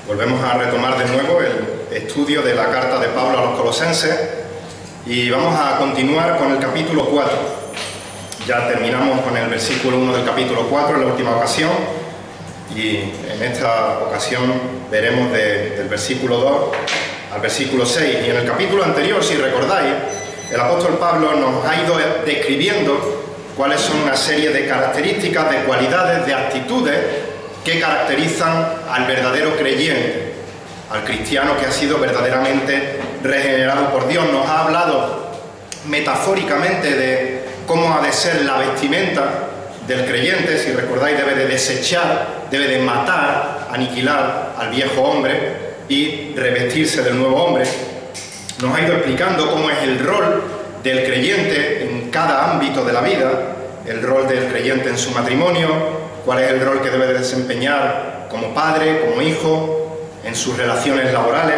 Volvemos a retomar de nuevo el estudio de la carta de Pablo a los Colosenses y vamos a continuar con el capítulo 4. Ya terminamos con el versículo 1 del capítulo 4 en la última ocasión y en esta ocasión veremos del versículo 2 al versículo 6. Y en el capítulo anterior, si recordáis, el apóstol Pablo nos ha ido describiendo cuáles son una serie de características, de cualidades, de actitudes que caracterizan al verdadero creyente, al cristiano que ha sido verdaderamente regenerado por Dios. Nos ha hablado metafóricamente de cómo ha de ser la vestimenta del creyente. Si recordáis, debe de desechar, debe de matar, aniquilar al viejo hombre y revestirse del nuevo hombre. Nos ha ido explicando cómo es el rol del creyente en cada ámbito de la vida, el rol del creyente en su matrimonio, cuál es el rol que debe de desempeñar como padre, como hijo, en sus relaciones laborales.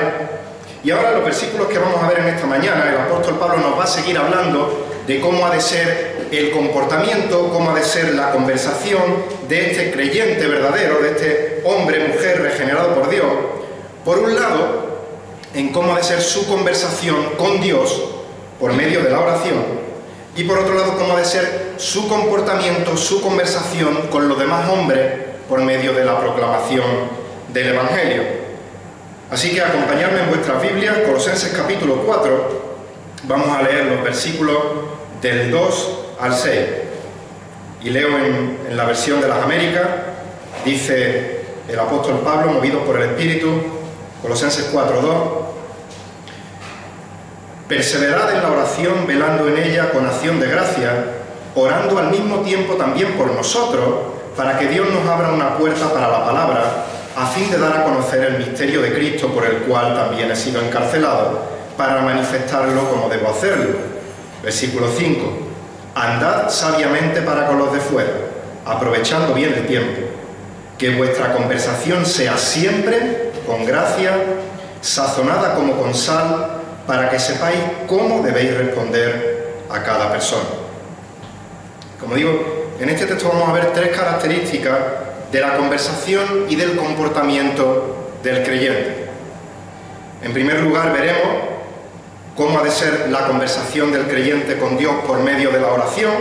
Y ahora, en los versículos que vamos a ver en esta mañana, el apóstol Pablo nos va a seguir hablando de cómo ha de ser el comportamiento, cómo ha de ser la conversación de este creyente verdadero, de este hombre, mujer regenerado por Dios. Por un lado, en cómo ha de ser su conversación con Dios por medio de la oración, y por otro lado, cómo ha de ser su comportamiento, su conversación con los demás hombres por medio de la proclamación del Evangelio. Así que acompañadme en vuestras Biblias, Colosenses capítulo 4, vamos a leer los versículos del 2 al 6. Y leo en la versión de las Américas, dice el apóstol Pablo, movido por el Espíritu, Colosenses 4:2: perseverad en la oración, velando en ella con acción de gracia, orando al mismo tiempo también por nosotros, para que Dios nos abra una puerta para la palabra, a fin de dar a conocer el misterio de Cristo, por el cual también he sido encarcelado, para manifestarlo como debo hacerlo. Versículo 5: andad sabiamente para con los de fuera, aprovechando bien el tiempo, que vuestra conversación sea siempre con gracia, sazonada como con sal, para que sepáis cómo debéis responder a cada persona. Como digo, en este texto vamos a ver tres características de la conversación y del comportamiento del creyente. En primer lugar, veremos cómo ha de ser la conversación del creyente con Dios por medio de la oración.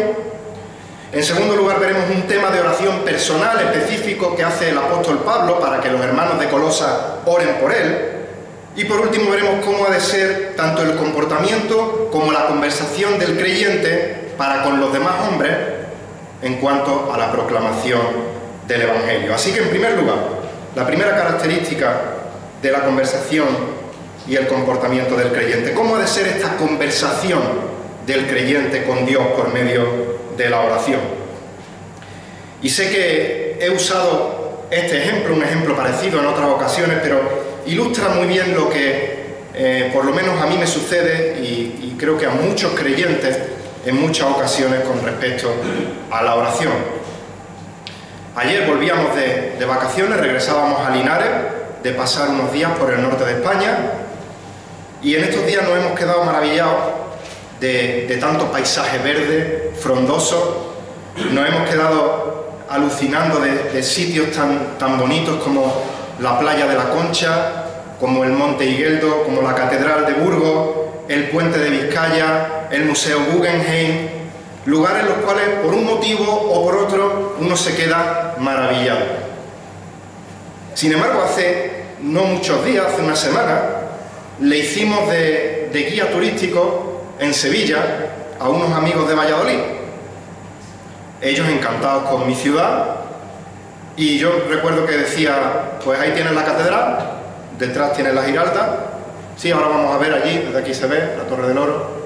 En segundo lugar, veremos un tema de oración personal específico que hace el apóstol Pablo para que los hermanos de Colosa oren por él. Y por último veremos cómo ha de ser tanto el comportamiento como la conversación del creyente para con los demás hombres en cuanto a la proclamación del Evangelio. Así que, en primer lugar, la primera característica de la conversación y el comportamiento del creyente. ¿Cómo ha de ser esta conversación del creyente con Dios por medio de la oración? Y sé que he usado este ejemplo, un ejemplo parecido en otras ocasiones, pero ilustra muy bien lo que por lo menos a mí me sucede y creo que a muchos creyentes en muchas ocasiones con respecto a la oración. Ayer volvíamos de vacaciones, regresábamos a Linares de pasar unos días por el norte de España y en estos días nos hemos quedado maravillados de tanto paisaje verde, frondoso. Nos hemos quedado alucinando de sitios tan bonitos como la playa de la Concha, como el Monte Igueldo, como la Catedral de Burgos, el Puente de Vizcaya, el Museo Guggenheim, lugares en los cuales por un motivo o por otro uno se queda maravillado. Sin embargo, hace no muchos días, hace una semana, le hicimos de guía turístico en Sevilla a unos amigos de Valladolid. Ellos encantados con mi ciudad. Y yo recuerdo que decía, pues ahí tienes la catedral, detrás tienes la Giralda, sí, ahora vamos a ver allí, desde aquí se ve la Torre del Oro,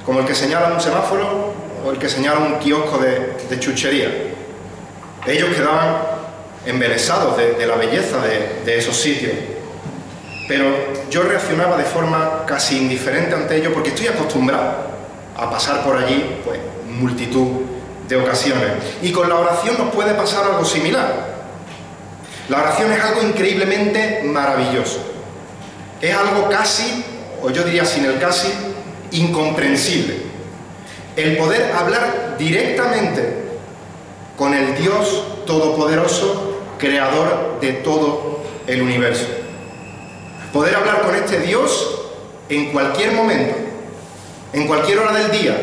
como el que señala un semáforo o el que señala un kiosco de chuchería. Ellos quedaban embelesados de la belleza de esos sitios, pero yo reaccionaba de forma casi indiferente ante ello porque estoy acostumbrado a pasar por allí, pues, multitud de ocasiones. Y con la oración nos puede pasar algo similar. La oración es algo increíblemente maravilloso. Es algo casi, o yo diría sin el casi, incomprensible. El poder hablar directamente con el Dios Todopoderoso, Creador de todo el universo. Poder hablar con este Dios en cualquier momento, en cualquier hora del día,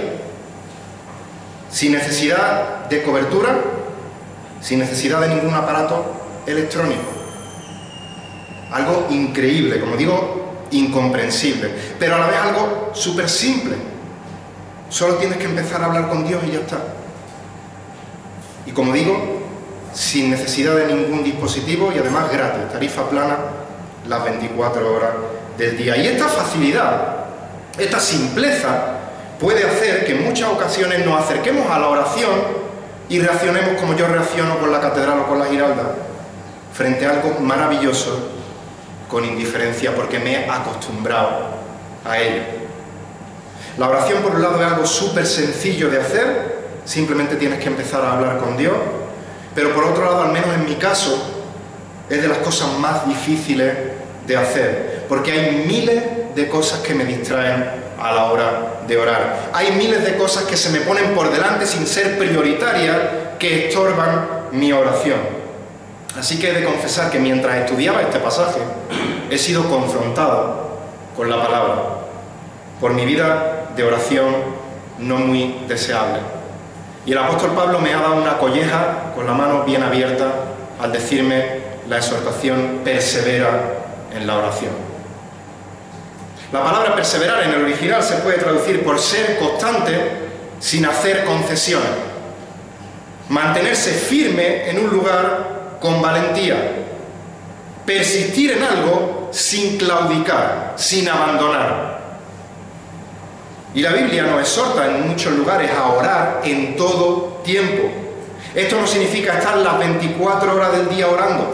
sin necesidad de cobertura, sin necesidad de ningún aparato electrónico. Algo increíble, como digo, incomprensible, pero a la vez algo súper simple. Solo tienes que empezar a hablar con Dios y ya está. Y como digo, sin necesidad de ningún dispositivo y además gratis, tarifa plana las 24 horas del día. Y esta facilidad, esta simpleza, puede hacer que en muchas ocasiones nos acerquemos a la oración y reaccionemos como yo reacciono con la catedral o con la Giralda, frente a algo maravilloso, con indiferencia, porque me he acostumbrado a ello. La oración, por un lado, es algo súper sencillo de hacer, simplemente tienes que empezar a hablar con Dios, pero por otro lado, al menos en mi caso, es de las cosas más difíciles de hacer, porque hay miles de cosas que me distraen a la hora de orar. Hay miles de cosas que se me ponen por delante sin ser prioritarias, que estorban mi oración. Así que he de confesar que mientras estudiaba este pasaje, he sido confrontado con la palabra, por mi vida de oración no muy deseable. Y el apóstol Pablo me ha dado una colleja con la mano bien abierta al decirme la exhortación: persevera en la oración. La palabra perseverar en el original se puede traducir por ser constante sin hacer concesiones, mantenerse firme en un lugar con valentía, persistir en algo sin claudicar, sin abandonar. Y la Biblia nos exhorta en muchos lugares a orar en todo tiempo. Esto no significa estar las 24 horas del día orando,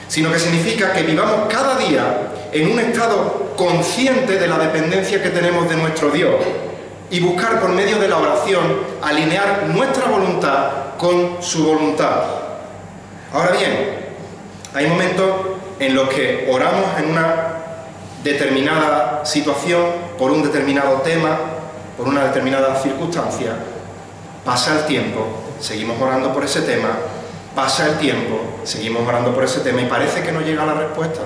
sino que significa que vivamos cada día en un estado consciente de la dependencia que tenemos de nuestro Dios y buscar por medio de la oración alinear nuestra voluntad con su voluntad. Ahora bien, hay momentos en los que oramos en una determinada situación, por un determinado tema, por una determinada circunstancia. Pasa el tiempo, seguimos orando por ese tema, pasa el tiempo, seguimos orando por ese tema y parece que no llega la respuesta.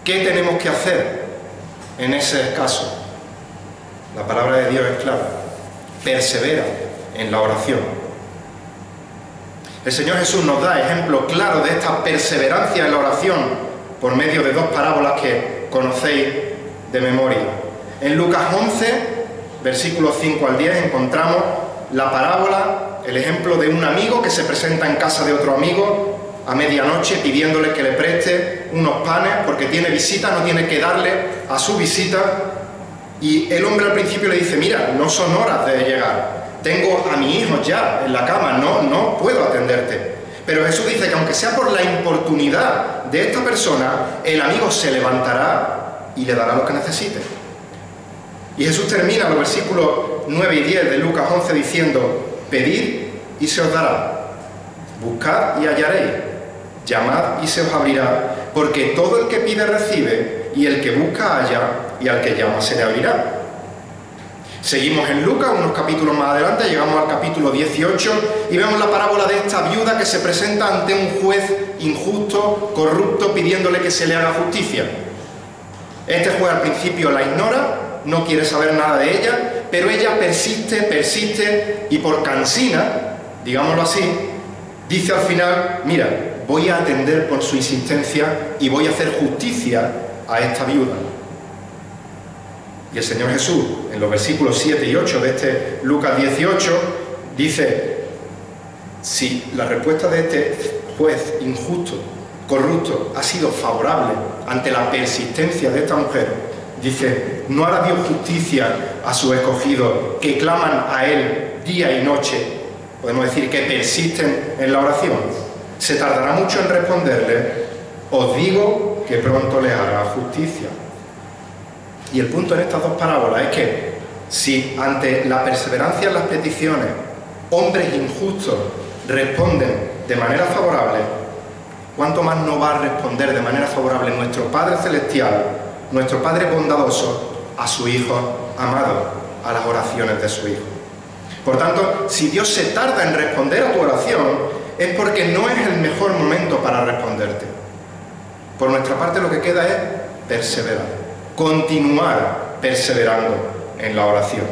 ¿Qué tenemos que hacer en ese caso? La palabra de Dios es clara: persevera en la oración. El Señor Jesús nos da ejemplo claro de esta perseverancia en la oración por medio de dos parábolas que conocéis de memoria. En Lucas 11, versículos 5 al 10, encontramos la parábola, el ejemplo de un amigo que se presenta en casa de otro amigo a medianoche pidiéndole que le preste unos panes porque tiene visita, no tiene que darle a su visita, y el hombre al principio le dice: mira, no son horas de llegar, tengo a mi hijo ya en la cama, no puedo atenderte. Pero Jesús dice que aunque sea por la importunidad de esta persona, el amigo se levantará y le dará lo que necesite. Y Jesús termina los versículos 9 y 10 de Lucas 11 diciendo: pedid y se os dará, buscad y hallaréis, llamad y se os abrirá, porque todo el que pide recibe, y el que busca halla, y al que llama se le abrirá. Seguimos en Lucas, unos capítulos más adelante, llegamos al capítulo 18 y vemos la parábola de esta viuda que se presenta ante un juez injusto, corrupto, pidiéndole que se le haga justicia. Este juez al principio la ignora, no quiere saber nada de ella, pero ella persiste y por cansina, digámoslo así, dice al final: mira, voy a atender por su insistencia y voy a hacer justicia a esta viuda. Y el Señor Jesús, en los versículos 7 y 8 de este Lucas 18, dice: si la respuesta de este juez injusto, corrupto, ha sido favorable ante la persistencia de esta mujer, dice: ¿no hará Dios justicia a sus escogidos que claman a Él día y noche? Podemos decir que persisten en la oración. ¿Se tardará mucho en responderle? Os digo que pronto les hará justicia. Y el punto en estas dos parábolas es que si ante la perseverancia en las peticiones hombres injustos responden de manera favorable, ¿cuánto más no va a responder de manera favorable nuestro Padre Celestial, nuestro Padre bondadoso, a su Hijo amado, a las oraciones de su Hijo? Por tanto, si Dios se tarda en responder a tu oración, es porque no es el mejor momento para responderte. Por nuestra parte lo que queda es perseverar, continuar perseverando en la oración.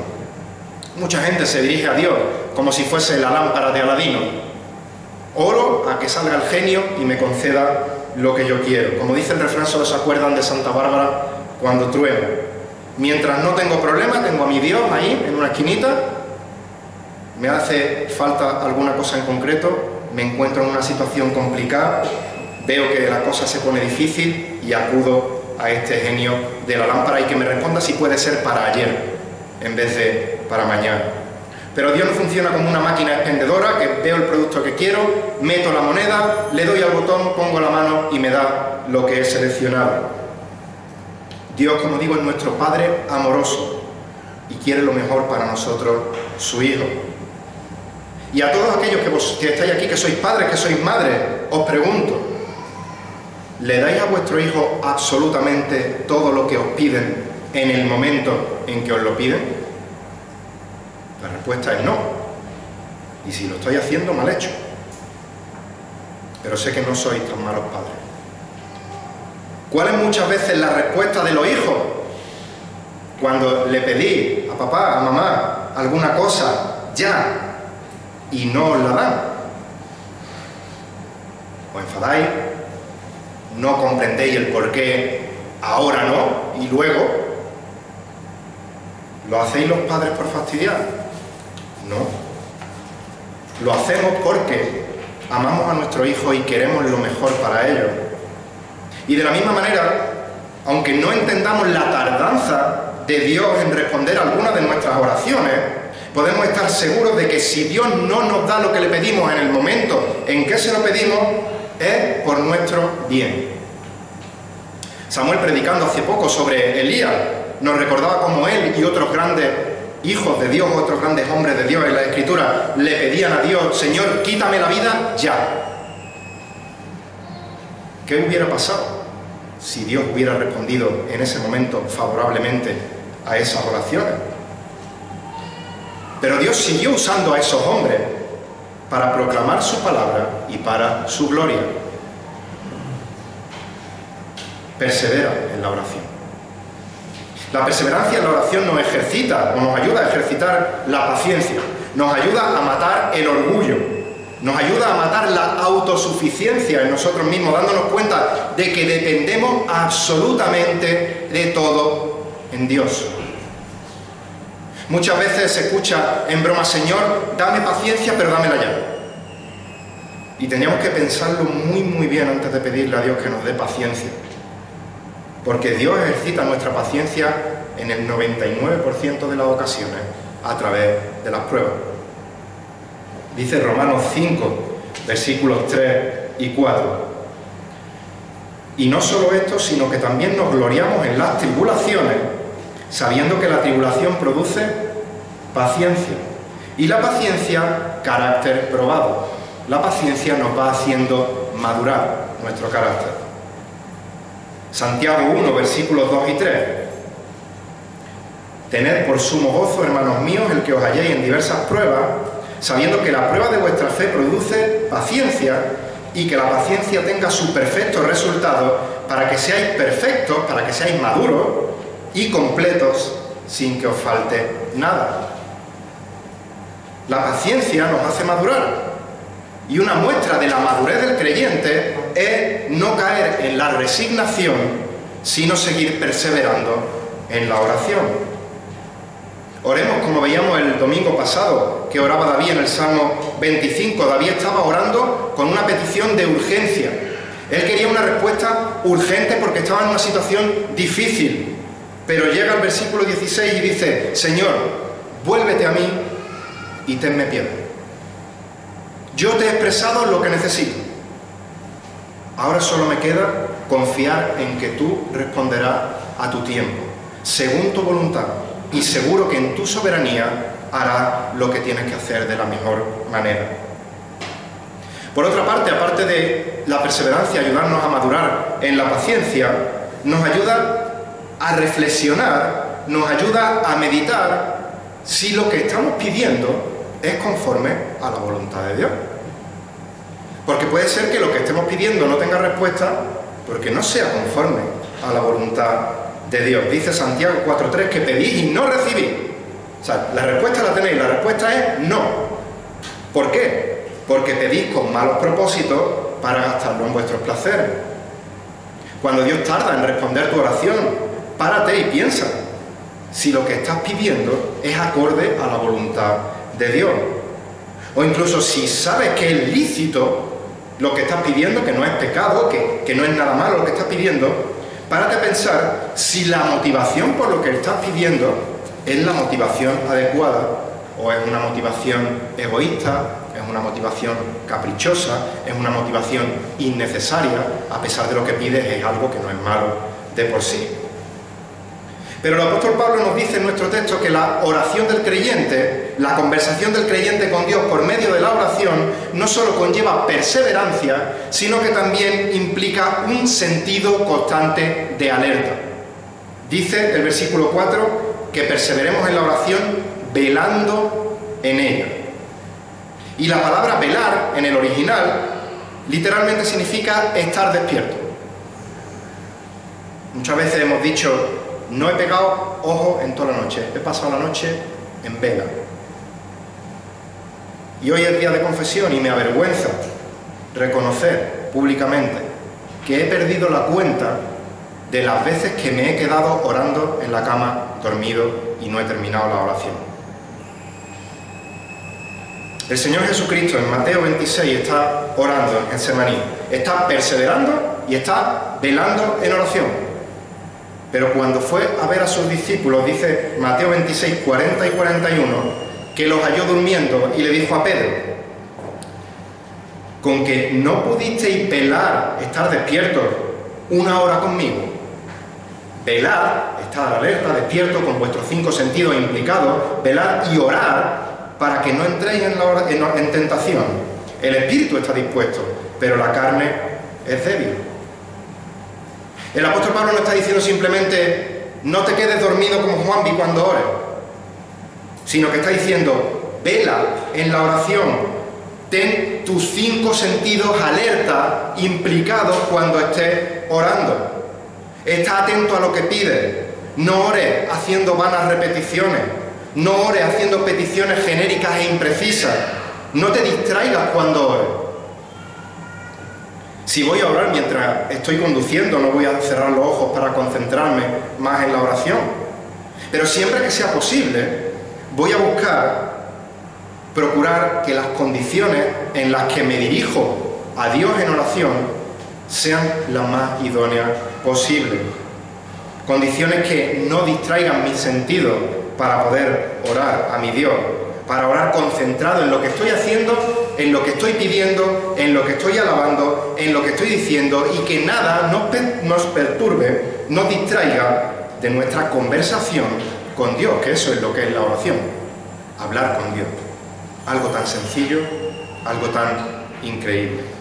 Mucha gente se dirige a Dios como si fuese la lámpara de Aladino. Oro a que salga el genio y me conceda lo que yo quiero. Como dice el refrán, solo se acuerdan de Santa Bárbara cuando truena. Mientras no tengo problema, tengo a mi Dios ahí en una esquinita. Me hace falta alguna cosa en concreto, me encuentro en una situación complicada, veo que la cosa se pone difícil y acudo a este genio de la lámpara y que me responda si puede ser para ayer en vez de para mañana. Pero Dios no funciona como una máquina expendedora que veo el producto que quiero, meto la moneda, le doy al botón, pongo la mano y me da lo que he seleccionado. Dios, como digo, es nuestro Padre amoroso y quiere lo mejor para nosotros, su Hijo. Y a todos aquellos que estáis aquí, que sois padres, que sois madres, os pregunto, ¿le dais a vuestro hijo absolutamente todo lo que os piden en el momento en que os lo piden? La respuesta es no. Y si lo estoy haciendo, mal hecho. Pero sé que no sois tan malos padres. ¿Cuál es muchas veces la respuesta de los hijos? Cuando le pedí a papá, a mamá, alguna cosa, ya, y no os la dan. Os enfadáis, no comprendéis el por qué ahora no y luego. ¿Lo hacéis los padres por fastidiar? No. Lo hacemos porque amamos a nuestro hijo y queremos lo mejor para ellos. Y de la misma manera, aunque no entendamos la tardanza de Dios en responder alguna de nuestras oraciones, podemos estar seguros de que si Dios no nos da lo que le pedimos en el momento en que se lo pedimos, es por nuestro bien. Samuel, predicando hace poco sobre Elías, nos recordaba cómo él y otros grandes hijos de Dios, otros grandes hombres de Dios en la Escritura, le pedían a Dios: Señor, quítame la vida ya. ¿Qué hubiera pasado si Dios hubiera respondido en ese momento favorablemente a esas oraciones? Pero Dios siguió usando a esos hombres para proclamar su palabra y para su gloria. Persevera en la oración. La perseverancia en la oración nos ejercita o nos ayuda a ejercitar la paciencia, nos ayuda a matar el orgullo, nos ayuda a matar la autosuficiencia en nosotros mismos, dándonos cuenta de que dependemos absolutamente de todo en Dios. Muchas veces se escucha en broma: Señor, dame paciencia, pero dámela ya. Y teníamos que pensarlo muy bien antes de pedirle a Dios que nos dé paciencia. Porque Dios ejercita nuestra paciencia en el 99% de las ocasiones a través de las pruebas. Dice Romanos 5, versículos 3 y 4. Y no solo esto, sino que también nos gloriamos en las tribulaciones, sabiendo que la tribulación produce paciencia. Y la paciencia, carácter probado. La paciencia nos va haciendo madurar nuestro carácter. Santiago 1, versículos 2 y 3. Tened por sumo gozo, hermanos míos, el que os halléis en diversas pruebas, sabiendo que la prueba de vuestra fe produce paciencia, y que la paciencia tenga su perfecto resultado, para que seáis perfectos, para que seáis maduros y completos, sin que os falte nada. La paciencia nos hace madurar. Y una muestra de la madurez del creyente es no caer en la resignación, sino seguir perseverando en la oración. Oremos como veíamos el domingo pasado, que oraba David en el Salmo 25. David estaba orando con una petición de urgencia. Él quería una respuesta urgente porque estaba en una situación difícil. Pero llega al versículo 16 y dice: Señor, vuélvete a mí y tenme piedad. Yo te he expresado lo que necesito. Ahora solo me queda confiar en que tú responderás a tu tiempo, según tu voluntad, y seguro que en tu soberanía harás lo que tienes que hacer de la mejor manera. Por otra parte, aparte de la perseverancia, ayudarnos a madurar en la paciencia, nos ayuda a reflexionar, nos ayuda a meditar si lo que estamos pidiendo es conforme a la voluntad de Dios. Porque puede ser que lo que estemos pidiendo no tenga respuesta porque no sea conforme a la voluntad de Dios. Dice Santiago 4:3 que pedís y no recibís. O sea, la respuesta la tenéis, la respuesta es no. ¿Por qué? Porque pedís con malos propósitos para gastarlo en vuestros placeres. Cuando Dios tarda en responder tu oración, párate y piensa si lo que estás pidiendo es acorde a la voluntad de Dios. O incluso si sabes que es lícito lo que estás pidiendo, que no es pecado, que no es nada malo lo que estás pidiendo, párate a pensar si la motivación por lo que estás pidiendo es la motivación adecuada o es una motivación egoísta, es una motivación caprichosa, es una motivación innecesaria, a pesar de lo que pides es algo que no es malo de por sí. Pero el apóstol Pablo nos dice en nuestro texto que la oración del creyente, la conversación del creyente con Dios por medio de la oración, no solo conlleva perseverancia, sino que también implica un sentido constante de alerta. Dice el versículo 4 que perseveremos en la oración velando en ella. Y la palabra velar en el original literalmente significa estar despierto. Muchas veces hemos dicho: no he pegado ojo en toda la noche, he pasado la noche en vela. Y hoy es día de confesión y me avergüenza reconocer públicamente que he perdido la cuenta de las veces que me he quedado orando en la cama, dormido, y no he terminado la oración. El Señor Jesucristo en Mateo 26 está orando en Getsemaní, está perseverando y está velando en oración. Pero cuando fue a ver a sus discípulos, dice Mateo 26, 40 y 41, que los halló durmiendo y le dijo a Pedro: ¿con que no pudisteis velar, estar despiertos una hora conmigo? Velar, estar alerta, despierto, con vuestros 5 sentidos implicados, velar y orar para que no entréis en tentación. El espíritu está dispuesto, pero la carne es débil. El apóstol Pablo no está diciendo simplemente: no te quedes dormido como Juanvi cuando ores, sino que está diciendo: vela en la oración, ten tus 5 sentidos alerta, implicados cuando estés orando. Está atento a lo que pides, no ores haciendo vanas repeticiones, no ores haciendo peticiones genéricas e imprecisas, no te distraigas cuando ores. Si voy a orar mientras estoy conduciendo, no voy a cerrar los ojos para concentrarme más en la oración. Pero siempre que sea posible, voy a procurar que las condiciones en las que me dirijo a Dios en oración sean las más idóneas posibles. Condiciones que no distraigan mis sentidos para poder orar a mi Dios, para orar concentrado en lo que estoy haciendo, en lo que estoy pidiendo, en lo que estoy alabando, en lo que estoy diciendo, y que nada nos perturbe, nos distraiga de nuestra conversación con Dios, que eso es lo que es la oración, hablar con Dios. Algo tan sencillo, algo tan increíble.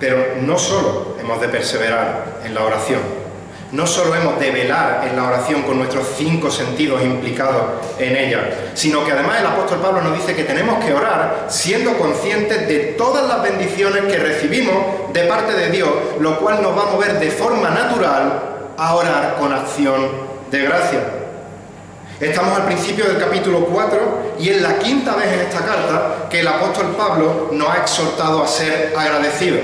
Pero no solo hemos de perseverar en la oración, no solo hemos de velar en la oración con nuestros 5 sentidos implicados en ella, sino que además el apóstol Pablo nos dice que tenemos que orar siendo conscientes de todas las bendiciones que recibimos de parte de Dios, lo cual nos va a mover de forma natural a orar con acción de gracia. Estamos al principio del capítulo 4 y es la 5ª vez en esta carta que el apóstol Pablo nos ha exhortado a ser agradecidos.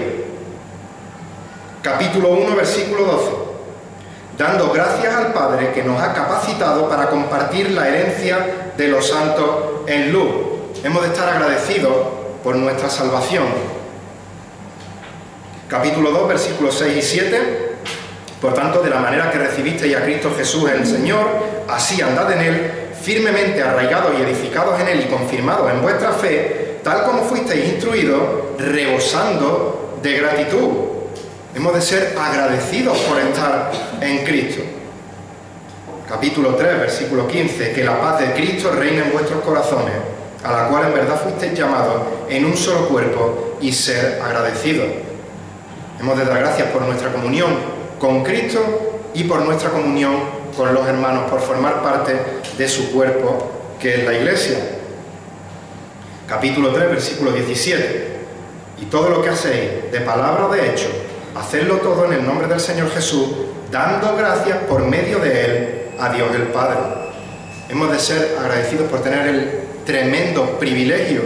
Capítulo 1, versículo 12. Dando gracias al Padre que nos ha capacitado para compartir la herencia de los santos en luz. Hemos de estar agradecidos por nuestra salvación. Capítulo 2, versículos 6 y 7. Por tanto, de la manera que recibisteis a Cristo Jesús el Señor, así andad en Él, firmemente arraigados y edificados en Él y confirmados en vuestra fe, tal como fuisteis instruidos, rebosando de gratitud. Hemos de ser agradecidos por estar en Cristo. Capítulo 3, versículo 15. Que la paz de Cristo reine en vuestros corazones, a la cual en verdad fuisteis llamados en un solo cuerpo, y ser agradecidos. Hemos de dar gracias por nuestra comunión con Cristo y por nuestra comunión con los hermanos, por formar parte de su cuerpo, que es la Iglesia. Capítulo 3, versículo 17. Y todo lo que hacéis, de palabra o de hecho, hacedlo todo en el nombre del Señor Jesús, dando gracias por medio de Él a Dios el Padre. Hemos de ser agradecidos por tener el tremendo privilegio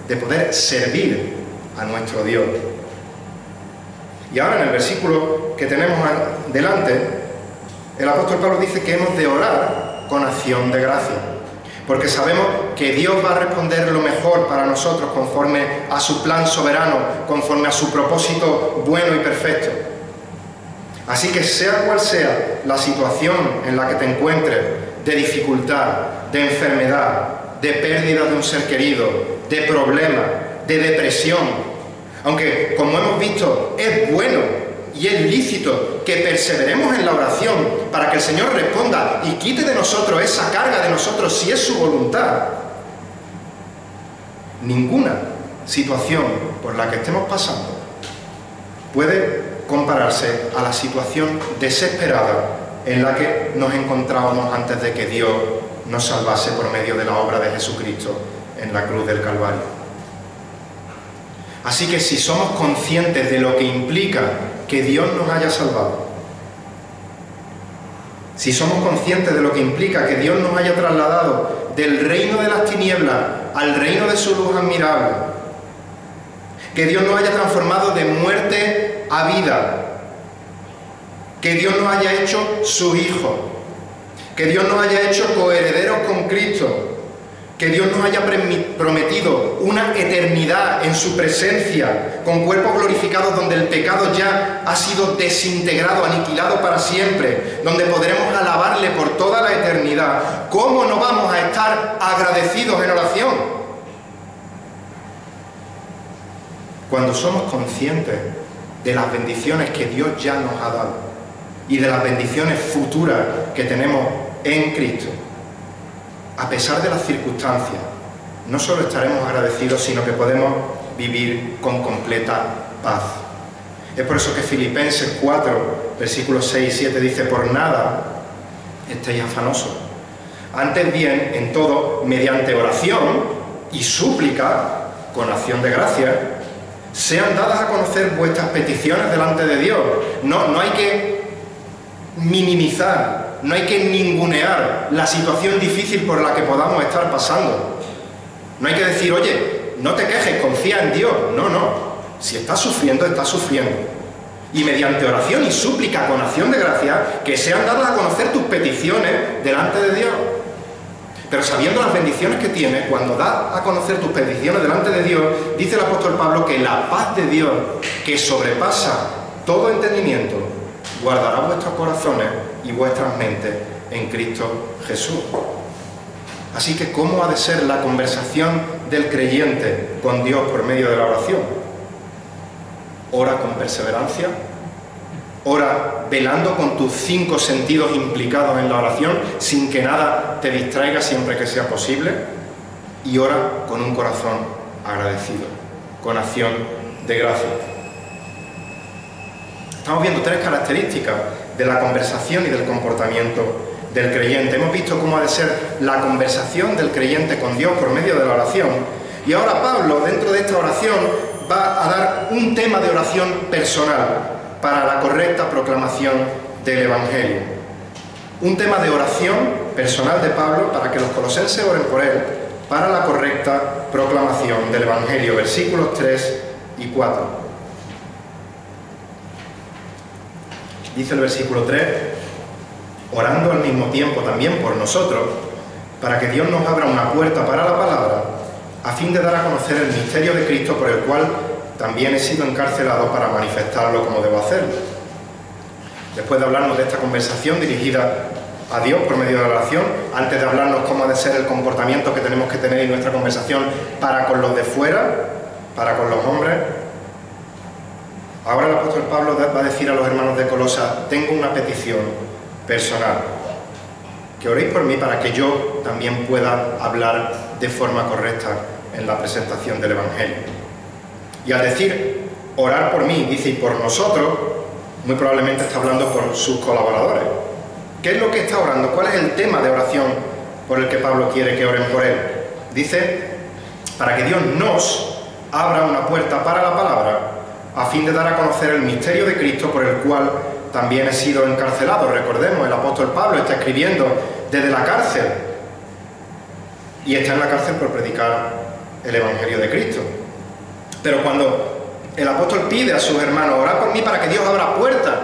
de poder servir a nuestro Dios. Y ahora en el versículo que tenemos delante, el apóstol Pablo dice que hemos de orar con acción de gracia, porque sabemos que Dios va a responder lo mejor para nosotros conforme a su plan soberano, conforme a su propósito bueno y perfecto. Así que sea cual sea la situación en la que te encuentres, de dificultad, de enfermedad, de pérdida de un ser querido, de problema, de depresión, aunque como hemos visto es bueno y es lícito que perseveremos en la oración para que el Señor responda y quite de nosotros esa carga de nosotros si es su voluntad, ninguna situación por la que estemos pasando puede compararse a la situación desesperada en la que nos encontrábamos antes de que Dios nos salvase por medio de la obra de Jesucristo en la cruz del Calvario. Así que si somos conscientes de lo que implica que Dios nos haya salvado, si somos conscientes de lo que implica que Dios nos haya trasladado del reino de las tinieblas al reino de su luz admirable, que Dios nos haya transformado de muerte a vida, que Dios nos haya hecho su hijo, que Dios nos haya hecho coherederos con Cristo, que Dios nos haya prometido una eternidad en su presencia, con cuerpos glorificados donde el pecado ya ha sido desintegrado, aniquilado para siempre, donde podremos alabarle por toda la eternidad. ¿Cómo no vamos a estar agradecidos en oración? Cuando somos conscientes de las bendiciones que Dios ya nos ha dado y de las bendiciones futuras que tenemos en Cristo. A pesar de las circunstancias, no solo estaremos agradecidos, sino que podemos vivir con completa paz. Es por eso que Filipenses 4, versículos 6 y 7 dice: por nada estéis afanosos, antes bien, en todo, mediante oración y súplica, con acción de gracia, sean dadas a conocer vuestras peticiones delante de Dios. No hay que minimizar, no hay que ningunear la situación difícil por la que podamos estar pasando. No hay que decir, oye, no te quejes, confía en Dios. No. Si estás sufriendo, estás sufriendo. Y mediante oración y súplica con acción de gracia, que sean dadas a conocer tus peticiones delante de Dios. Pero sabiendo las bendiciones que tienes, cuando das a conocer tus peticiones delante de Dios, dice el apóstol Pablo que la paz de Dios, que sobrepasa todo entendimiento, guardará vuestros corazones y vuestras mentes en Cristo Jesús. Así que, ¿cómo ha de ser la conversación del creyente con Dios por medio de la oración? Ora con perseverancia, ora velando con tus 5 sentidos implicados en la oración, sin que nada te distraiga siempre que sea posible, y ora con un corazón agradecido, con acción de gracia. Estamos viendo 3 características de la conversación y del comportamiento del creyente. Hemos visto cómo ha de ser la conversación del creyente con Dios por medio de la oración. Y ahora Pablo, dentro de esta oración, va a dar un tema de oración personal para la correcta proclamación del Evangelio. Un tema de oración personal de Pablo para que los colosenses oren por él, para la correcta proclamación del Evangelio. Versículos 3 y 4. Dice el versículo 3, orando al mismo tiempo también por nosotros, para que Dios nos abra una puerta para la palabra, a fin de dar a conocer el misterio de Cristo, por el cual también he sido encarcelado para manifestarlo como debo hacerlo. Después de hablarnos de esta conversación dirigida a Dios por medio de la oración, antes de hablarnos cómo ha de ser el comportamiento que tenemos que tener en nuestra conversación para con los de fuera, para con los hombres, ahora el apóstol Pablo va a decir a los hermanos de Colosas: tengo una petición personal, que oréis por mí para que yo también pueda hablar de forma correcta en la presentación del Evangelio. Y al decir orar por mí, dice, y por nosotros, muy probablemente está hablando por sus colaboradores. ¿Qué es lo que está orando? ¿Cuál es el tema de oración por el que Pablo quiere que oren por él? Dice, para que Dios nos abra una puerta para la palabra, a fin de dar a conocer el misterio de Cristo por el cual también he sido encarcelado. Recordemos, el apóstol Pablo está escribiendo desde la cárcel, y está en la cárcel por predicar el Evangelio de Cristo. Pero cuando el apóstol pide a sus hermanos, orad por mí para que Dios abra puertas,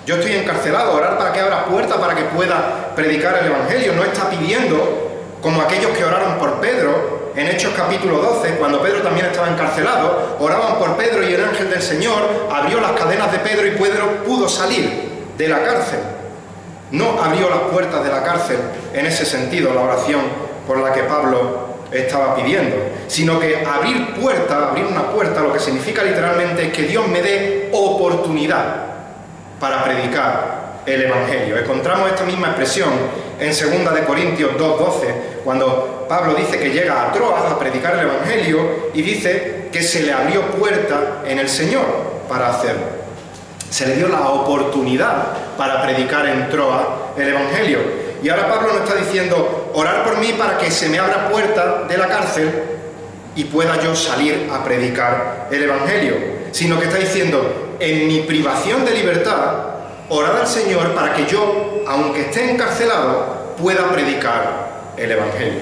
yo estoy encarcelado, orar para que abra puertas para que pueda predicar el Evangelio, no está pidiendo como aquellos que oraron por Pedro en Hechos capítulo 12, cuando Pedro también estaba encarcelado, oraban por Pedro y el ángel del Señor abrió las cadenas de Pedro y Pedro pudo salir de la cárcel. No abrió las puertas de la cárcel en ese sentido, la oración por la que Pablo estaba pidiendo, sino que abrir una puerta, lo que significa literalmente es que Dios me dé oportunidad para predicar el Evangelio. Encontramos esta misma expresión en 2 de Corintios 2:12, cuando Pablo dice que llega a Troas a predicar el Evangelio y dice que se le abrió puerta en el Señor para hacerlo. Se le dio la oportunidad para predicar en Troas el Evangelio. Y ahora Pablo nos está diciendo, orar por mí para que se me abra puerta de la cárcel y pueda yo salir a predicar el Evangelio. Sino que está diciendo, en mi privación de libertad, orad al Señor para que yo, aunque esté encarcelado, pueda predicar el Evangelio.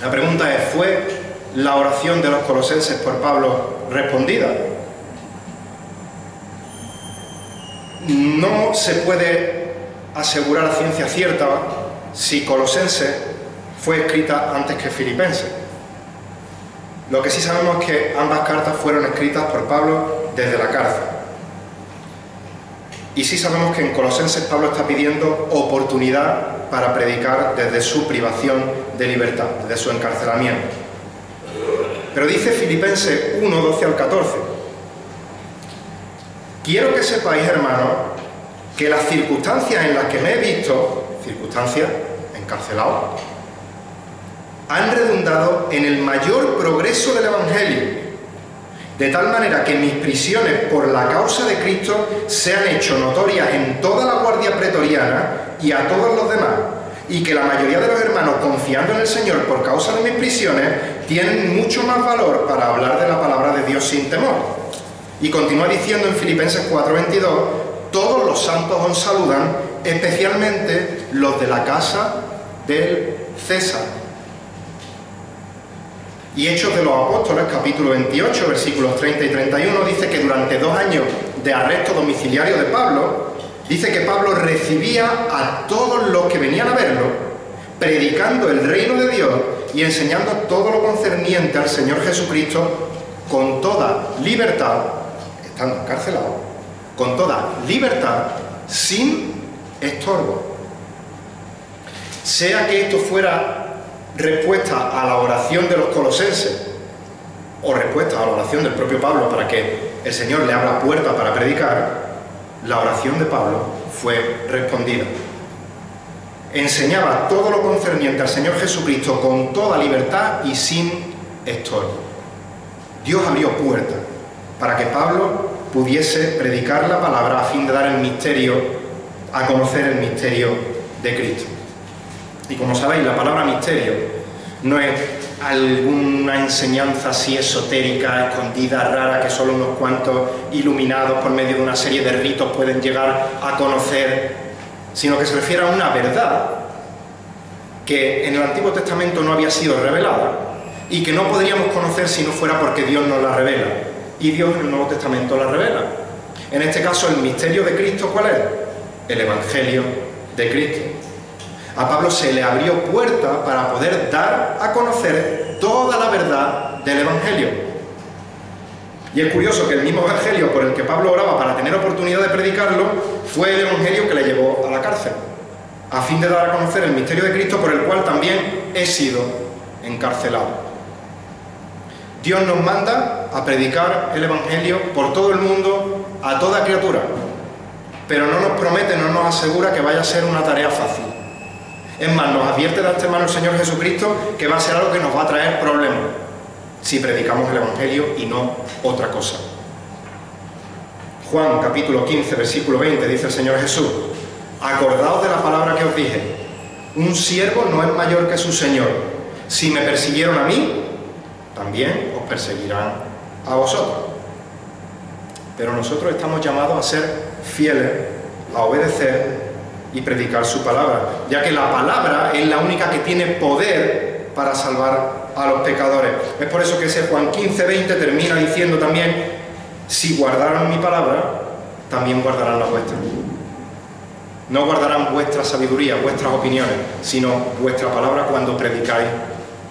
La pregunta es, ¿fue la oración de los colosenses por Pablo respondida? No se puede asegurar a ciencia cierta si Colosenses fue escrita antes que Filipenses. Lo que sí sabemos es que ambas cartas fueron escritas por Pablo desde la cárcel. Y sí sabemos que en Colosenses Pablo está pidiendo oportunidad para predicar desde su privación de libertad, desde su encarcelamiento. Pero dice Filipenses 1, 12 al 14. Quiero que sepáis, hermanos, que las circunstancias en las que me he visto, circunstancias, encarcelado, han redundado en el mayor progreso del Evangelio, de tal manera que mis prisiones por la causa de Cristo se han hecho notorias en toda la guardia pretoriana y a todos los demás, y que la mayoría de los hermanos, confiando en el Señor por causa de mis prisiones, tienen mucho más valor para hablar de la palabra de Dios sin temor. Y continúa diciendo en Filipenses 4:22, todos los santos os saludan, especialmente los de la casa del César. Y Hechos de los Apóstoles, capítulo 28, versículos 30 y 31, dice que durante 2 años de arresto domiciliario de Pablo, dice que Pablo recibía a todos los que venían a verlo, predicando el reino de Dios y enseñando todo lo concerniente al Señor Jesucristo con toda libertad, estando encarcelado, con toda libertad, sin estorbo. Sea que esto fuera respuesta a la oración de los colosenses o respuesta a la oración del propio Pablo para que el Señor le abra puerta para predicar, la oración de Pablo fue respondida. Enseñaba todo lo concerniente al Señor Jesucristo con toda libertad y sin estorbo. Dios abrió puertas para que Pablo pudiese predicar la palabra a fin de dar el misterio, a conocer el misterio de Cristo. Y como sabéis, la palabra misterio no es alguna enseñanza así esotérica, escondida, rara, que solo unos cuantos iluminados por medio de una serie de ritos pueden llegar a conocer, sino que se refiere a una verdad que en el Antiguo Testamento no había sido revelada y que no podríamos conocer si no fuera porque Dios nos la revela. Y Dios en el Nuevo Testamento la revela. En este caso, el misterio de Cristo, ¿cuál es? El Evangelio de Cristo. A Pablo se le abrió puerta para poder dar a conocer toda la verdad del Evangelio. Y es curioso que el mismo Evangelio por el que Pablo oraba para tener oportunidad de predicarlo fue el Evangelio que le llevó a la cárcel, a fin de dar a conocer el misterio de Cristo por el cual también he sido encarcelado. Dios nos manda a predicar el Evangelio por todo el mundo, a toda criatura, pero no nos promete, no nos asegura que vaya a ser una tarea fácil. Es más, nos advierte de antemano el Señor Jesucristo que va a ser algo que nos va a traer problemas si predicamos el Evangelio y no otra cosa. Juan capítulo 15, versículo 20, dice el Señor Jesús: acordaos de la palabra que os dije, un siervo no es mayor que su Señor. Si me persiguieron a mí, también os perseguirán a vosotros. Pero nosotros estamos llamados a ser fieles, a obedecer y predicar su palabra, ya que la palabra es la única que tiene poder para salvar a los pecadores. Es por eso que ese Juan 15:20 termina diciendo también: si guardaran mi palabra, también guardarán la vuestra. No guardarán vuestra sabiduría, vuestras opiniones, sino vuestra palabra cuando predicáis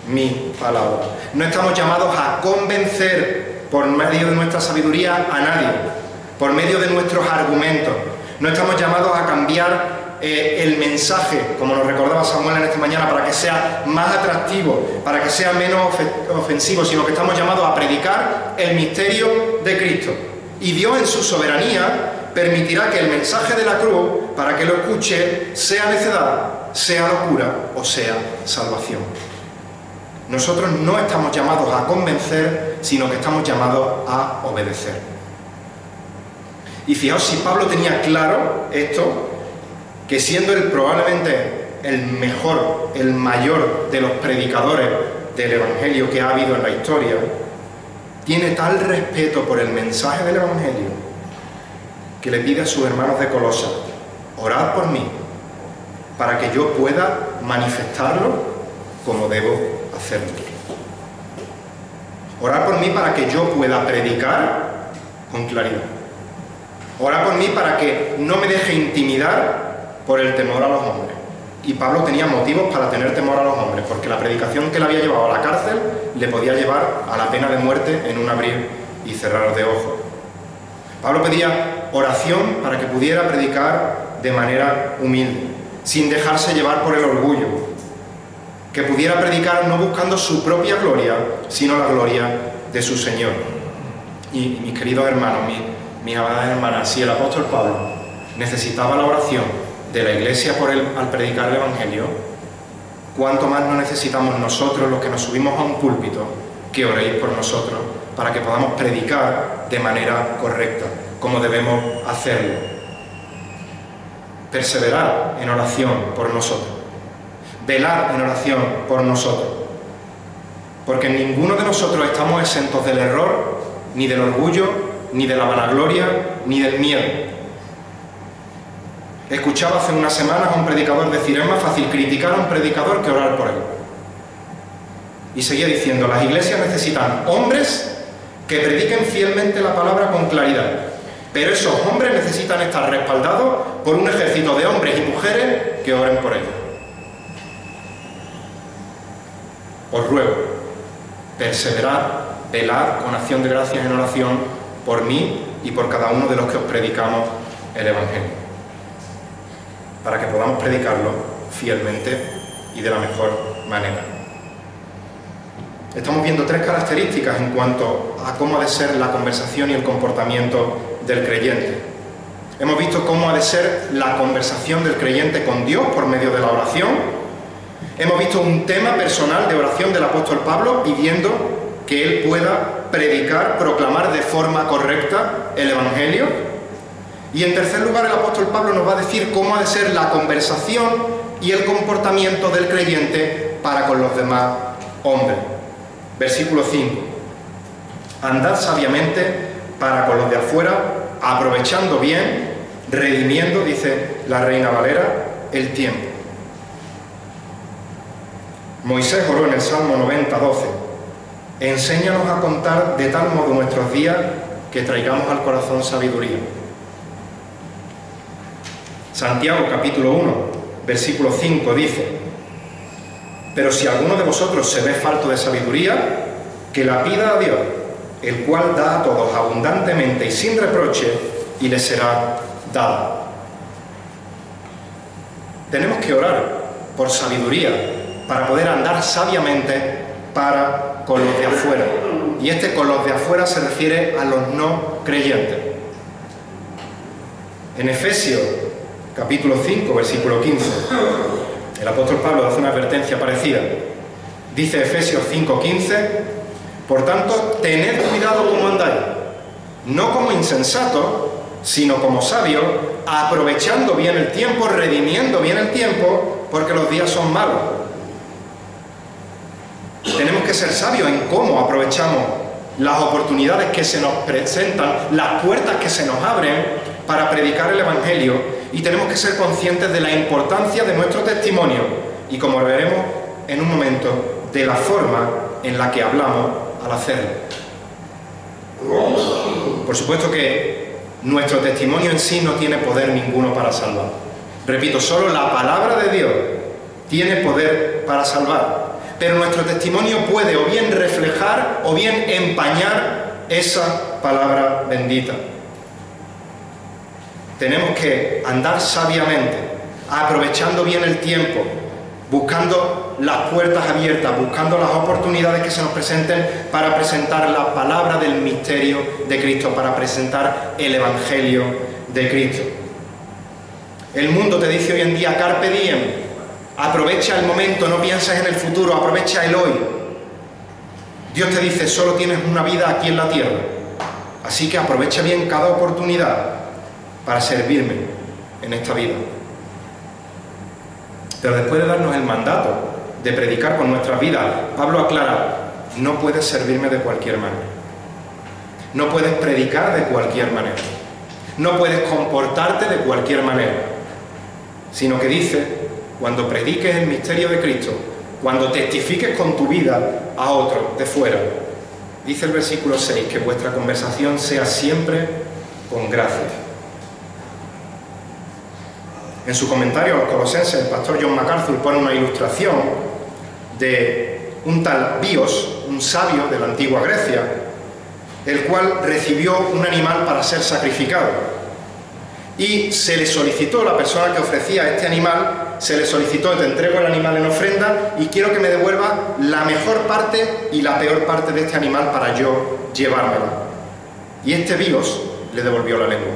mi palabra. No estamos llamados a convencer por medio de nuestra sabiduría a nadie, por medio de nuestros argumentos. No estamos llamados a cambiar el mensaje, como nos recordaba Samuel en esta mañana, para que sea más atractivo, para que sea menos ofensivo, sino que estamos llamados a predicar el misterio de Cristo. Y Dios, en su soberanía, permitirá que el mensaje de la cruz, para que lo escuche, sea necedad, sea locura o sea salvación. Nosotros no estamos llamados a convencer, sino que estamos llamados a obedecer. Y fijaos, si Pablo tenía claro esto, que siendo él probablemente el mejor, el mayor de los predicadores del Evangelio que ha habido en la historia, tiene tal respeto por el mensaje del Evangelio que le pide a sus hermanos de Colosas: orad por mí, para que yo pueda manifestarlo como debo hacerlo. Orad por mí para que yo pueda predicar con claridad. Orad por mí para que no me deje intimidar por el temor a los hombres. Y Pablo tenía motivos para tener temor a los hombres, porque la predicación que le había llevado a la cárcel le podía llevar a la pena de muerte en un abrir y cerrar de ojos. Pablo pedía oración para que pudiera predicar de manera humilde, sin dejarse llevar por el orgullo, que pudiera predicar no buscando su propia gloria, sino la gloria de su Señor. Y mis queridos hermanos, mis amadas hermanas, si el apóstol Pablo necesitaba la oración de la Iglesia por él al predicar el Evangelio, cuánto más no necesitamos nosotros, los que nos subimos a un púlpito, que oréis por nosotros, para que podamos predicar de manera correcta, como debemos hacerlo. Perseverar en oración por nosotros, velar en oración por nosotros, porque ninguno de nosotros estamos exentos del error, ni del orgullo, ni de la vanagloria, ni del miedo. Escuchaba hace unas semanas a un predicador decir: es más fácil criticar a un predicador que orar por él. Y seguía diciendo: las iglesias necesitan hombres que prediquen fielmente la palabra con claridad, pero esos hombres necesitan estar respaldados por un ejército de hombres y mujeres que oren por ellos. Os ruego, perseverad, velad con acción de gracias en oración por mí y por cada uno de los que os predicamos el Evangelio, para que podamos predicarlo fielmente y de la mejor manera. Estamos viendo tres características en cuanto a cómo ha de ser la conversación y el comportamiento del creyente. Hemos visto cómo ha de ser la conversación del creyente con Dios por medio de la oración. Hemos visto un tema personal de oración del apóstol Pablo pidiendo que él pueda predicar, proclamar de forma correcta el Evangelio. Y en tercer lugar, el apóstol Pablo nos va a decir cómo ha de ser la conversación y el comportamiento del creyente para con los demás hombres. Versículo 5. Andad sabiamente para con los de afuera, aprovechando bien, redimiendo, dice la Reina Valera, el tiempo. Moisés oró en el Salmo 90:12: enséñanos a contar de tal modo nuestros días que traigamos al corazón sabiduría. Santiago capítulo 1, versículo 5 dice: pero si alguno de vosotros se ve falto de sabiduría, que la pida a Dios, el cual da a todos abundantemente y sin reproche, y le será dada. Tenemos que orar por sabiduría para poder andar sabiamente para con los de afuera. Y con los de afuera se refiere a los no creyentes. En Efesios capítulo 5, versículo 15, el apóstol Pablo hace una advertencia parecida. Dice Efesios 5:15: por tanto, tened cuidado como andáis, no como insensatos, sino como sabios, aprovechando bien el tiempo, redimiendo bien el tiempo, porque los días son malos. Tenemos que ser sabios en cómo aprovechamos las oportunidades que se nos presentan, las puertas que se nos abren para predicar el Evangelio, y tenemos que ser conscientes de la importancia de nuestro testimonio y, como veremos en un momento, de la forma en la que hablamos al hacerlo. Por supuesto que nuestro testimonio en sí no tiene poder ninguno para salvar. Repito, solo la palabra de Dios tiene poder para salvar. Pero nuestro testimonio puede o bien reflejar o bien empañar esa palabra bendita. Tenemos que andar sabiamente, aprovechando bien el tiempo, buscando las puertas abiertas, buscando las oportunidades que se nos presenten para presentar la palabra del misterio de Cristo, para presentar el Evangelio de Cristo. El mundo te dice hoy en día carpe diem. Aprovecha el momento, no pienses en el futuro, aprovecha el hoy. Dios te dice, solo tienes una vida aquí en la tierra, así que aprovecha bien cada oportunidad para servirme en esta vida. Pero después de darnos el mandato de predicar con nuestras vidas, Pablo aclara, no puedes servirme de cualquier manera. No puedes predicar de cualquier manera. No puedes comportarte de cualquier manera. Sino que dice, cuando prediques el misterio de Cristo, cuando testifiques con tu vida a otros de fuera, dice el versículo 6, que vuestra conversación sea siempre con gracia. En su comentario a los Colosenses, el pastor John MacArthur pone una ilustración de un tal Bios, un sabio de la antigua Grecia, el cual recibió un animal para ser sacrificado. Y se le solicitó, la persona que ofrecía este animal, se le solicitó, te entrego el animal en ofrenda y quiero que me devuelva la mejor parte y la peor parte de este animal para yo llevármelo. Y este Bios le devolvió la lengua.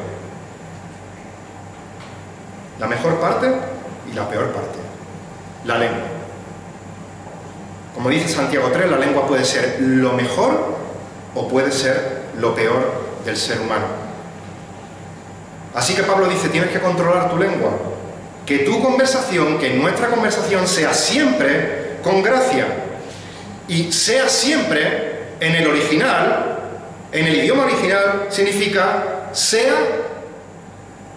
La mejor parte y la peor parte. La lengua. Como dice Santiago 3, la lengua puede ser lo mejor o puede ser lo peor del ser humano. Así que Pablo dice, tienes que controlar tu lengua. Que tu conversación, que nuestra conversación sea siempre con gracia. Y sea siempre en el original, en el idioma original, significa sea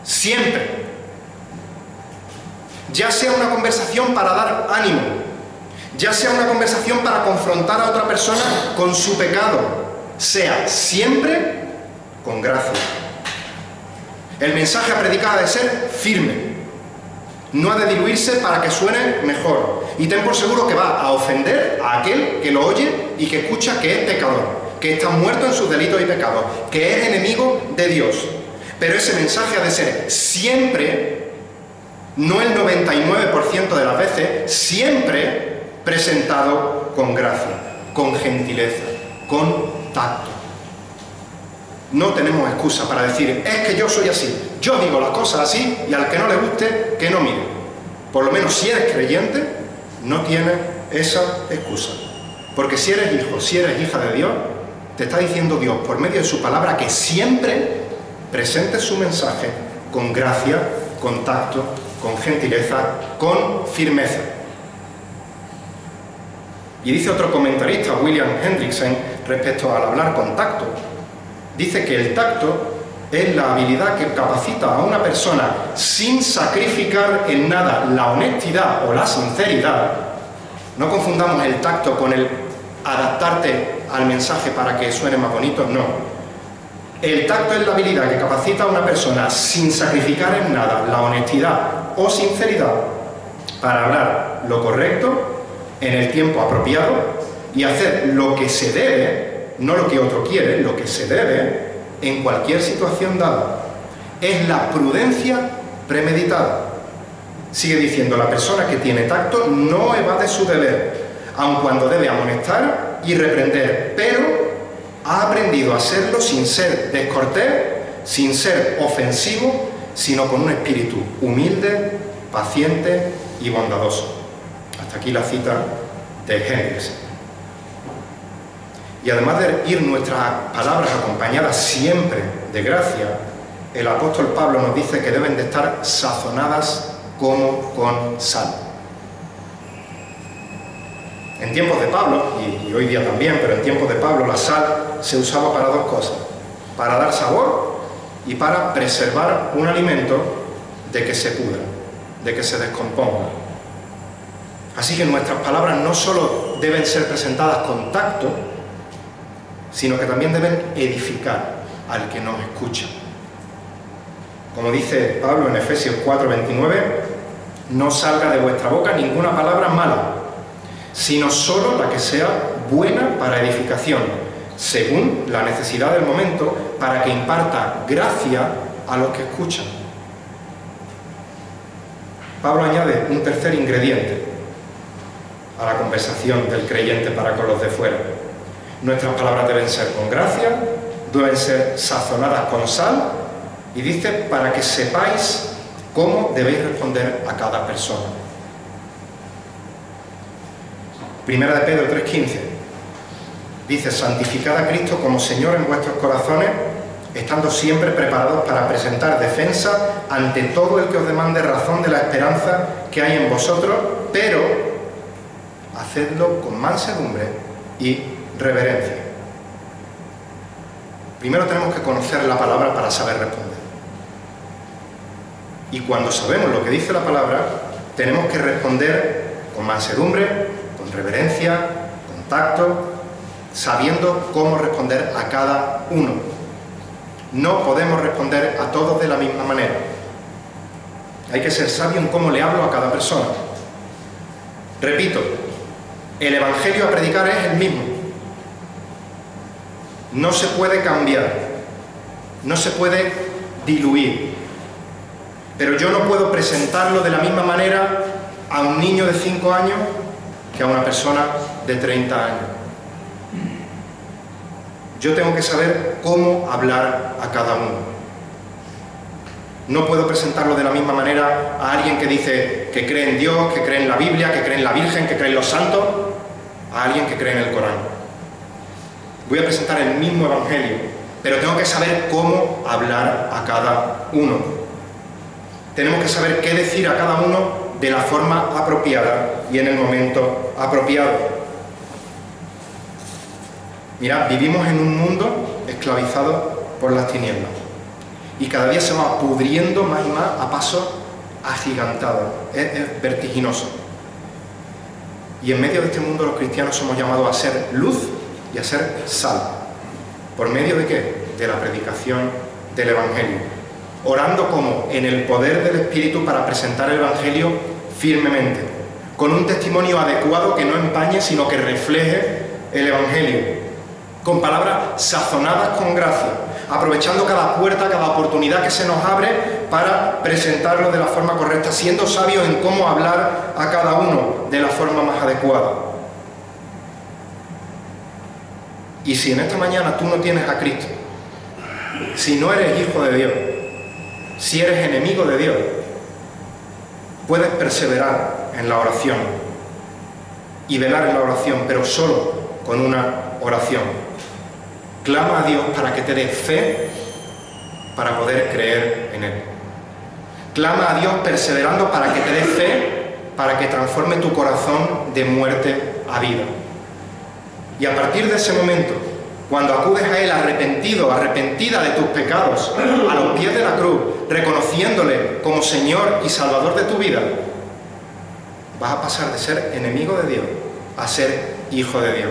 siempre. Ya sea una conversación para dar ánimo, ya sea una conversación para confrontar a otra persona con su pecado, sea siempre con gracia. El mensaje a predicar ha de ser firme, no ha de diluirse para que suene mejor. Y ten por seguro que va a ofender a aquel que lo oye y que escucha que es pecador, que está muerto en sus delitos y pecados, que es enemigo de Dios. Pero ese mensaje ha de ser siempre, no el 99% de las veces, siempre presentado con gracia, con gentileza, con tacto. No tenemos excusa para decir, es que yo soy así, yo digo las cosas así y al que no le guste, que no mire. Por lo menos si eres creyente, no tienes esa excusa. Porque si eres hijo, si eres hija de Dios, te está diciendo Dios por medio de su palabra que siempre presentes su mensaje con gracia, con tacto, con gentileza, con firmeza. Y dice otro comentarista, William Hendrickson, respecto al hablar con tacto, dice que el tacto es la habilidad que capacita a una persona sin sacrificar en nada la honestidad o la sinceridad. No confundamos el tacto con el adaptarte al mensaje para que suene más bonito, no. El tacto es la habilidad que capacita a una persona sin sacrificar en nada la honestidad o sinceridad para hablar lo correcto en el tiempo apropiado y hacer lo que se debe, no lo que otro quiere, lo que se debe en cualquier situación dada. Es la prudencia premeditada. Sigue diciendo, la persona que tiene tacto no evade su deber, aun cuando debe amonestar y reprender, pero ha aprendido a hacerlo sin ser descortés, sin ser ofensivo, sino con un espíritu humilde, paciente y bondadoso. Hasta aquí la cita de Hendrickson. Y además de ir nuestras palabras acompañadas siempre de gracia, el apóstol Pablo nos dice que deben de estar sazonadas como con sal. En tiempos de Pablo, y hoy día también, pero en tiempos de Pablo la sal se usaba para dos cosas: para dar sabor y para preservar un alimento de que se pudra, de que se descomponga. Así que nuestras palabras no solo deben ser presentadas con tacto, sino que también deben edificar al que nos escucha. Como dice Pablo en Efesios 4:29, no salga de vuestra boca ninguna palabra mala, sino solo la que sea buena para edificación, según la necesidad del momento, para que imparta gracia a los que escuchan. Pablo añade un tercer ingrediente a la conversación del creyente para con los de fuera. Nuestras palabras deben ser con gracia, deben ser sazonadas con sal, y dice, para que sepáis cómo debéis responder a cada persona. Primera de Pedro 3:15 dice, santificad a Cristo como Señor en vuestros corazones, estando siempre preparados para presentar defensa ante todo el que os demande razón de la esperanza que hay en vosotros, pero hacedlo con mansedumbre y reverencia. Primero tenemos que conocer la palabra para saber responder. Y cuando sabemos lo que dice la palabra, tenemos que responder con mansedumbre, con reverencia, con tacto, sabiendo cómo responder a cada uno. No podemos responder a todos de la misma manera. Hay que ser sabio en cómo le hablo a cada persona. Repito, el evangelio a predicar es el mismo. No se puede cambiar, no se puede diluir. Pero yo no puedo presentarlo de la misma manera a un niño de 5 años que a una persona de 30 años. Yo tengo que saber cómo hablar a cada uno. No puedo presentarlo de la misma manera a alguien que dice que cree en Dios, que cree en la Biblia, que cree en la Virgen, que cree en los santos, a alguien que cree en el Corán. Voy a presentar el mismo evangelio, pero tengo que saber cómo hablar a cada uno. Tenemos que saber qué decir a cada uno de la forma apropiada y en el momento apropiado. Mirad, vivimos en un mundo esclavizado por las tinieblas y cada día se va pudriendo más y más a pasos agigantados. Es vertiginoso. Y en medio de este mundo los cristianos somos llamados a ser luz y a ser sal. ¿Por medio de qué? De la predicación del evangelio. Orando como en el poder del Espíritu para presentar el evangelio firmemente, con un testimonio adecuado que no empañe sino que refleje el evangelio, con palabras sazonadas con gracia, aprovechando cada puerta, cada oportunidad que se nos abre para presentarlo de la forma correcta, siendo sabios en cómo hablar a cada uno de la forma más adecuada. Y si en esta mañana tú no tienes a Cristo, si no eres hijo de Dios, si eres enemigo de Dios, puedes perseverar en la oración y velar en la oración, pero solo con una oración. Clama a Dios para que te dé fe para poder creer en Él. Clama a Dios perseverando para que te dé fe, para que transforme tu corazón de muerte a vida. Y a partir de ese momento, cuando acudes a Él arrepentido, arrepentida de tus pecados, a los pies de la cruz, reconociéndole como Señor y Salvador de tu vida, vas a pasar de ser enemigo de Dios a ser hijo de Dios.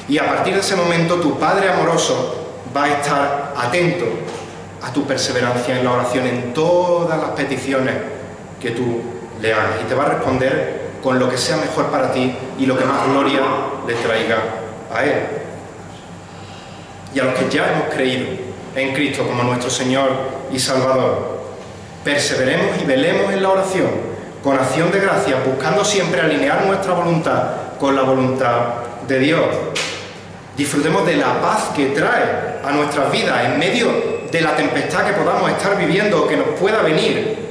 Y a partir de ese momento tu Padre amoroso va a estar atento a tu perseverancia en la oración, en todas las peticiones que tú le hagas, y te va a responder con lo que sea mejor para ti y lo que más gloria le traiga a Él. Y a los que ya hemos creído en Cristo como nuestro Señor y Salvador, perseveremos y velemos en la oración con acción de gracias, buscando siempre alinear nuestra voluntad con la voluntad de Dios. Disfrutemos de la paz que trae a nuestras vidas en medio de la tempestad que podamos estar viviendo o que nos pueda venir.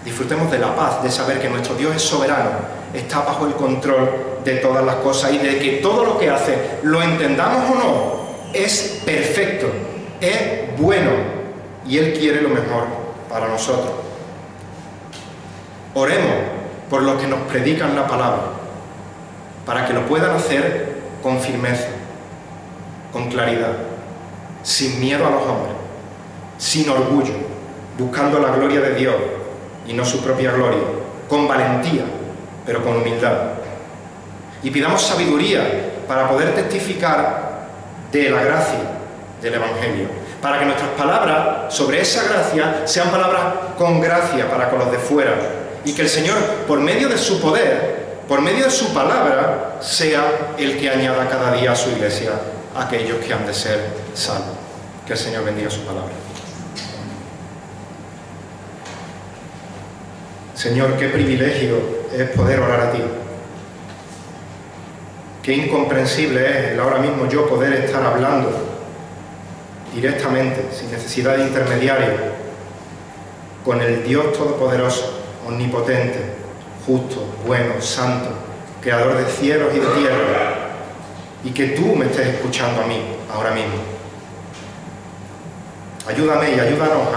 Disfrutemos de la paz, de saber que nuestro Dios es soberano, está bajo el control de todas las cosas, y de que todo lo que hace, lo entendamos o no, es perfecto, es bueno, y Él quiere lo mejor para nosotros. Oremos por los que nos predican la palabra, para que lo puedan hacer con firmeza, con claridad, sin miedo a los hombres, sin orgullo, buscando la gloria de Dios y no su propia gloria, con valentía, pero con humildad. Y pidamos sabiduría para poder testificar de la gracia del Evangelio, para que nuestras palabras sobre esa gracia sean palabras con gracia para con los de fuera, y que el Señor, por medio de su poder, por medio de su palabra, sea el que añada cada día a su iglesia a aquellos que han de ser salvos. Que el Señor bendiga su palabra. Señor, qué privilegio es poder orar a ti. Qué incomprensible es el ahora mismo yo poder estar hablando directamente, sin necesidad de intermediario, con el Dios Todopoderoso, omnipotente, justo, bueno, santo, creador de cielos y de tierra, y que tú me estés escuchando a mí ahora mismo. Ayúdame y ayúdanos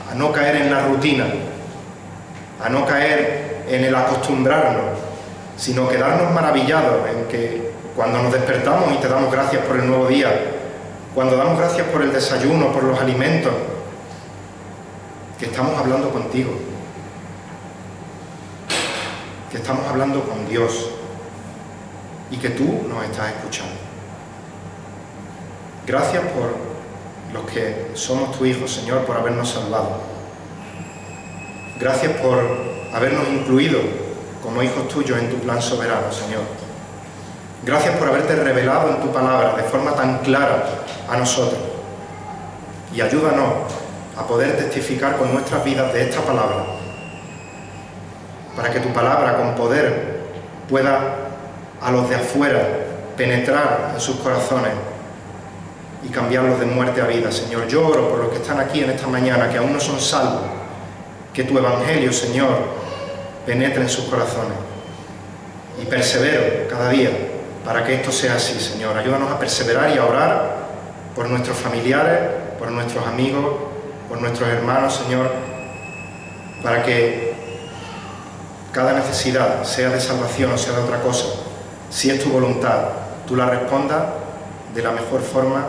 a no caer en la rutina, a no caer en el acostumbrarnos, sino quedarnos maravillados en que cuando nos despertamos y te damos gracias por el nuevo día, cuando damos gracias por el desayuno, por los alimentos, que estamos hablando contigo, que estamos hablando con Dios y que tú nos estás escuchando. Gracias por los que somos tus hijos, Señor, por habernos salvado. Gracias por habernos incluido como hijos tuyos en tu plan soberano, Señor. Gracias por haberte revelado en tu palabra de forma tan clara a nosotros. Y ayúdanos a poder testificar con nuestras vidas de esta palabra, para que tu palabra con poder pueda a los de afuera penetrar en sus corazones y cambiarlos de muerte a vida, Señor. Yo oro por los que están aquí en esta mañana, que aún no son salvos, que tu evangelio, Señor, penetre en sus corazones. Y persevero cada día para que esto sea así, Señor. Ayúdanos a perseverar y a orar por nuestros familiares, por nuestros amigos, por nuestros hermanos, Señor, para que cada necesidad, sea de salvación o sea de otra cosa, si es tu voluntad, tú la respondas de la mejor forma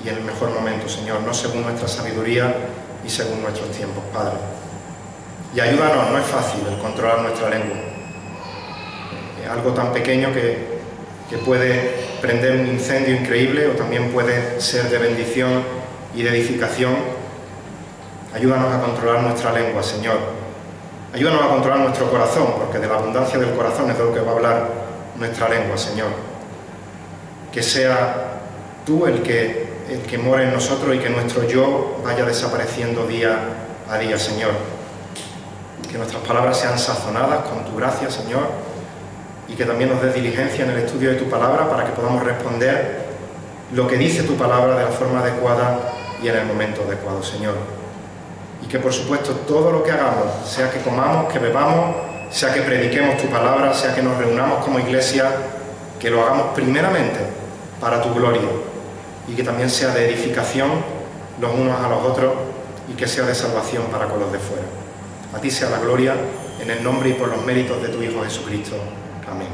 y en el mejor momento, Señor, no según nuestra sabiduría y según nuestros tiempos, Padre. Y ayúdanos, no es fácil el controlar nuestra lengua. Es algo tan pequeño que puede prender un incendio increíble o también puede ser de bendición y de edificación. Ayúdanos a controlar nuestra lengua, Señor. Ayúdanos a controlar nuestro corazón, porque de la abundancia del corazón es de lo que va a hablar nuestra lengua, Señor. Que sea tú el que more en nosotros y que nuestro yo vaya desapareciendo día a día, Señor. Que nuestras palabras sean sazonadas con tu gracia, Señor, y que también nos des diligencia en el estudio de tu palabra para que podamos responder lo que dice tu palabra de la forma adecuada y en el momento adecuado, Señor. Y que, por supuesto, todo lo que hagamos, sea que comamos, que bebamos, sea que prediquemos tu palabra, sea que nos reunamos como iglesia, que lo hagamos primeramente para tu gloria y que también sea de edificación los unos a los otros y que sea de salvación para con los de fuera. A ti sea la gloria, en el nombre y por los méritos de tu Hijo Jesucristo. Amén.